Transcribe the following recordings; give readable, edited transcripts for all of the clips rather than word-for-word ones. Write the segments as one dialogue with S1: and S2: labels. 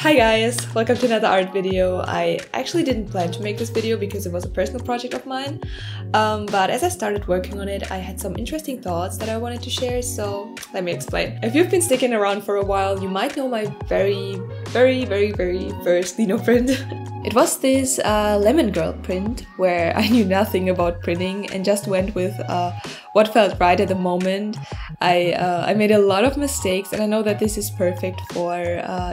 S1: Hi guys, welcome to another art video. I actually didn't plan to make this video because it was a personal project of mine, but as I started working on it, I had some interesting thoughts that I wanted to share, so let me explain. If you've been sticking around for a while, you might know my very first Linoprint. It was this lemon girl print where I knew nothing about printing and just went with what felt right at the moment. I made a lot of mistakes, and I know that this is perfect for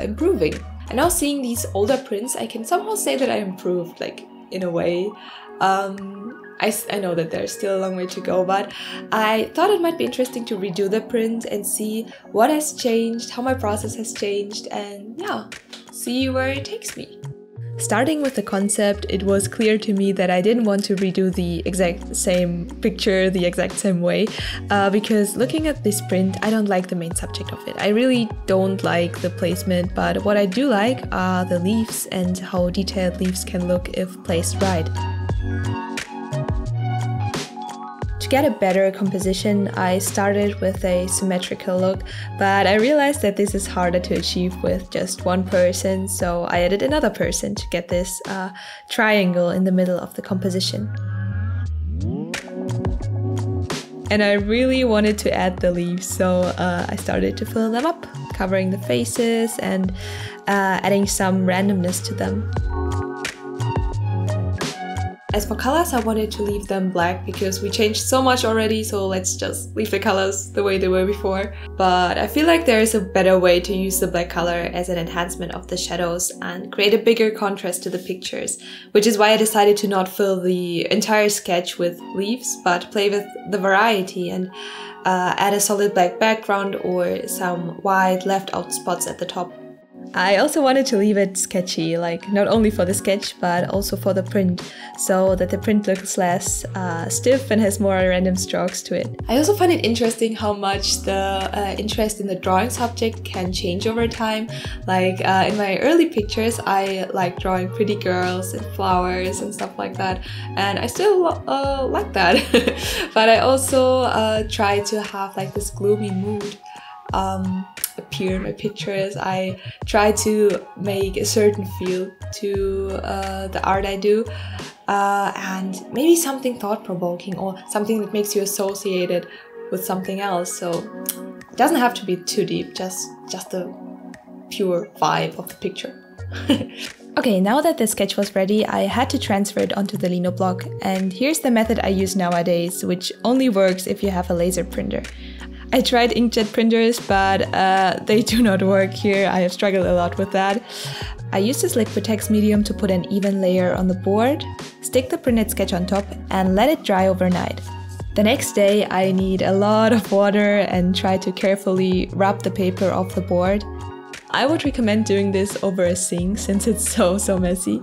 S1: improving. And now seeing these older prints, I can somehow say that I improved, like, in a way. I know that there's still a long way to go, but I thought it might be interesting to redo the print and see what has changed, how my process has changed, and yeah, see where it takes me. Starting with the concept, it was clear to me that I didn't want to redo the exact same picture the exact same way, because looking at this print, I don't like the main subject of it. I really don't like the placement, but what I do like are the leaves and how detailed leaves can look if placed right. To get a better composition, I started with a symmetrical look, but I realized that this is harder to achieve with just one person, so I added another person to get this triangle in the middle of the composition. And I really wanted to add the leaves, so I started to fill them up, covering the faces and adding some randomness to them. As for colors, I wanted to leave them black because we changed so much already, so let's just leave the colors the way they were before. But I feel like there is a better way to use the black color as an enhancement of the shadows and create a bigger contrast to the pictures, which is why I decided to not fill the entire sketch with leaves, but play with the variety and add a solid black background or some white left out spots at the top. I also wanted to leave it sketchy, like not only for the sketch but also for the print, so that the print looks less stiff and has more random strokes to it. I also find it interesting how much the interest in the drawing subject can change over time. Like in my early pictures, I like drawing pretty girls and flowers and stuff like that, and I still like that. But I also try to have like this gloomy mood appear in my pictures. I try to make a certain feel to the art I do, and maybe something thought-provoking or something that makes you associate it with something else. So it doesn't have to be too deep, just the pure vibe of the picture. Okay, now that the sketch was ready, I had to transfer it onto the Lino block, and here's the method I use nowadays, which only works if you have a laser printer. I tried inkjet printers, but they do not work here. I have struggled a lot with that. I used this Liquitex medium to put an even layer on the board, stick the printed sketch on top, and let it dry overnight. The next day I need a lot of water and try to carefully rub the paper off the board. I would recommend doing this over a sink since it's so messy.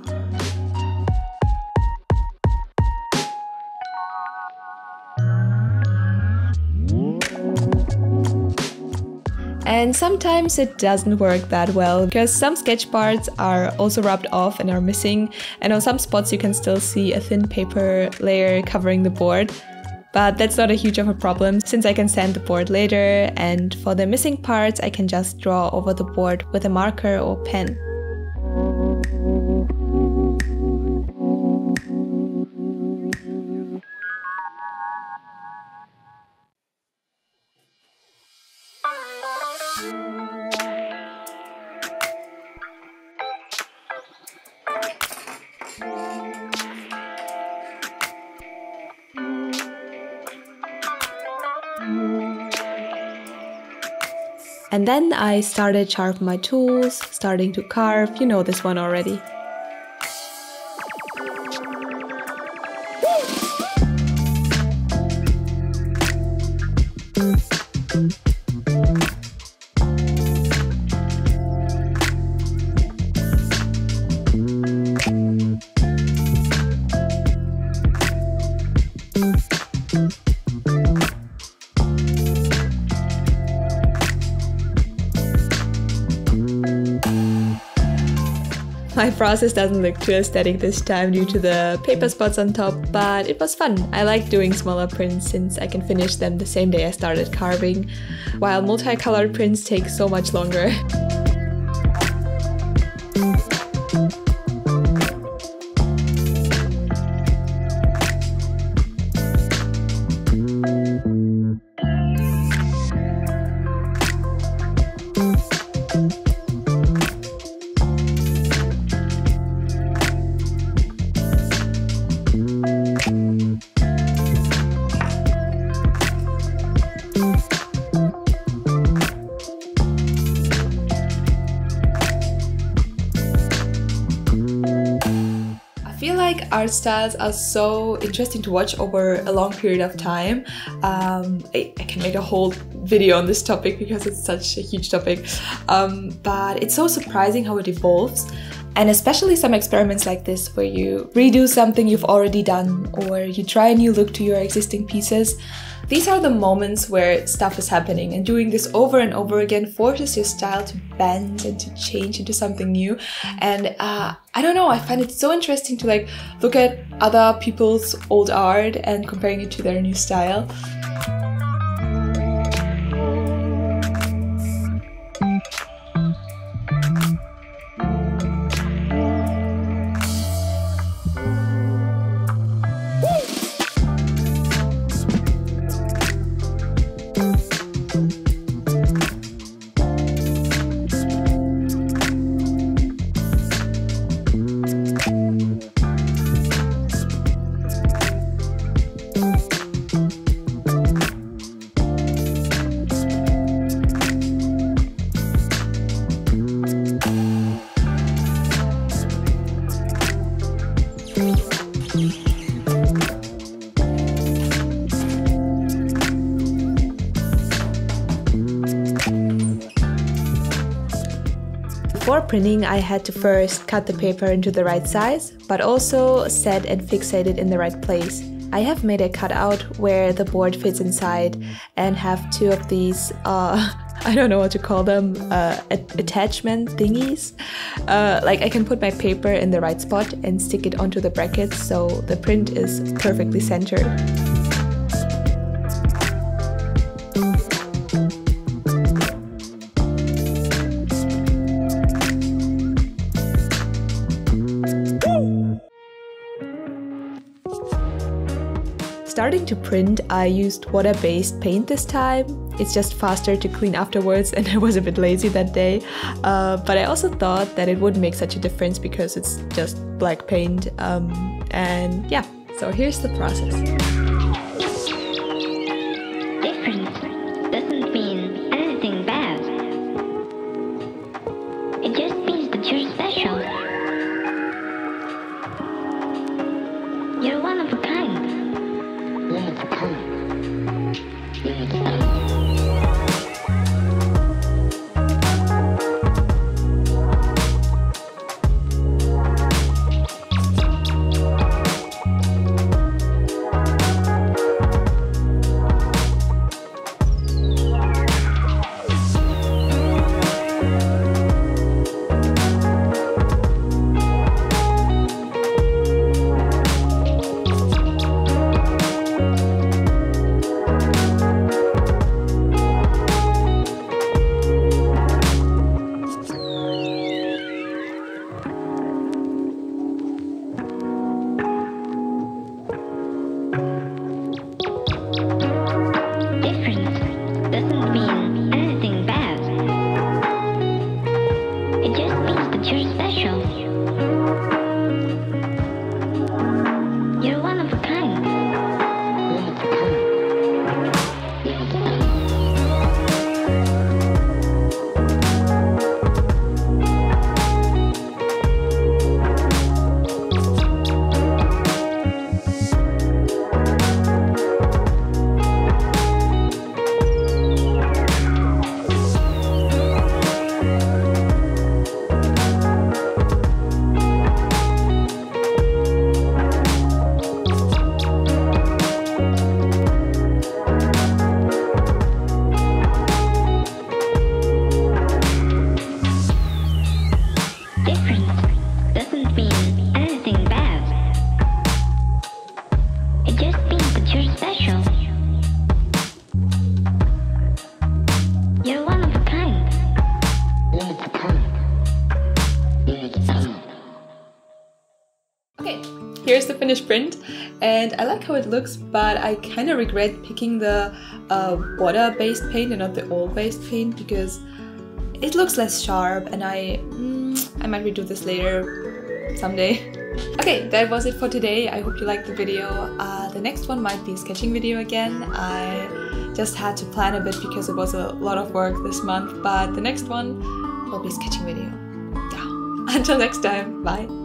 S1: And sometimes it doesn't work that well, because some sketch parts are also rubbed off and are missing, and on some spots you can still see a thin paper layer covering the board. But that's not a huge of a problem, since I can sand the board later, and for the missing parts I can just draw over the board with a marker or pen. And then I started sharpening my tools, starting to carve, you know this one already. My process doesn't look too aesthetic this time due to the paper spots on top, but it was fun. I like doing smaller prints since I can finish them the same day I started carving, while multicolored prints take so much longer. feel like art styles are so interesting to watch over a long period of time. I can make a whole video on this topic because it's such a huge topic, but it's so surprising how it evolves. And especially some experiments like this where you redo something you've already done or you try a new look to your existing pieces. These are the moments where stuff is happening, and doing this over and over again forces your style to bend and to change into something new. And I don't know, I find it so interesting to like look at other people's old art and comparing it to their new style. Before printing, I had to first cut the paper into the right size, but also set and fixate it in the right place. I have made a cutout where the board fits inside and have two of these, I don't know what to call them, attachment thingies. Like I can put my paper in the right spot and stick it onto the brackets so the print is perfectly centered. Starting to print, I used water-based paint this time. It's just faster to clean afterwards, and I was a bit lazy that day. But I also thought that it wouldn't make such a difference because it's just black paint. And yeah, so here's the process.
S2: Difference doesn't mean anything bad. It just means that you're special. You're one of a kind.
S1: Here's the finished print, and I like how it looks, but I kind of regret picking the water-based paint and not the oil-based paint because it looks less sharp, and I might redo this later someday. Okay, that was it for today. I hope you liked the video. The next one might be a sketching video again. I just had to plan a bit because it was a lot of work this month, but the next one will be a sketching video. Yeah. Until next time, bye!